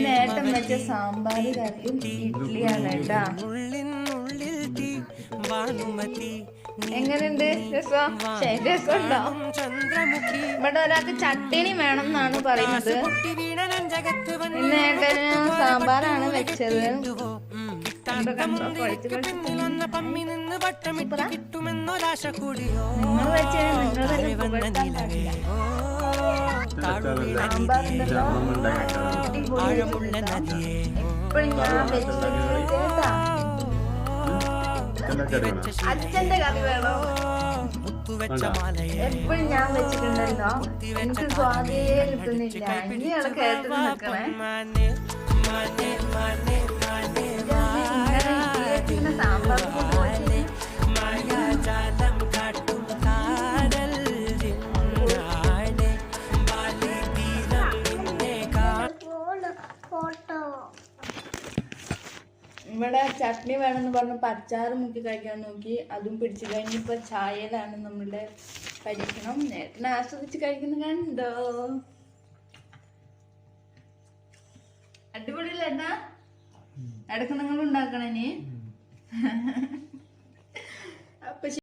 നേട്ടം വെച്ച സാമ്പാർ കറിയും ഇഡ്ഡലിയാണ് കേട്ടാ. എങ്ങനെയുണ്ട്? രസം? രസമുണ്ടോ? ഇവിടെ ഒരാൾക്ക് ചട്ടിനി വേണം എന്നാണ് പറയുന്നത്. ഇന്ന് ഏട്ടന് സാമ്പാറാണ് വെച്ചത്. നിങ്ങൾ വെച്ച് നിങ്ങൾ തന്നെ സാമ്പാറുണ്ടല്ലോ എപ്പോഴും ഞാൻ വെച്ചിട്ടാ. അച്ഛന്റെ കറി വേണോ? എപ്പോഴും ഞാൻ വെച്ചിട്ടുണ്ടല്ലോ, എനിക്ക് സ്വാദേ കിട്ടുന്നില്ല. ഇനിയാണ് കേട്ടത് നിൽക്കണേ. സാമ്പാർ ഇവിടെ ചട്നി വേണമെന്ന് പറഞ്ഞപ്പോൾ അച്ചാറ് മുക്കി കഴിക്കാൻ നോക്കി, അതും പിടിച്ചു കഴിഞ്ഞപ്പോൾ ചായയിലാണ് നമ്മളുടെ പരീക്ഷണം. നേരത്തെ ആസ്വദിച്ച് കഴിക്കുന്ന കണ്ടോ? അടിപൊളിയല്ല? ഇടക്ക് നിങ്ങൾ ഉണ്ടാക്കണേ.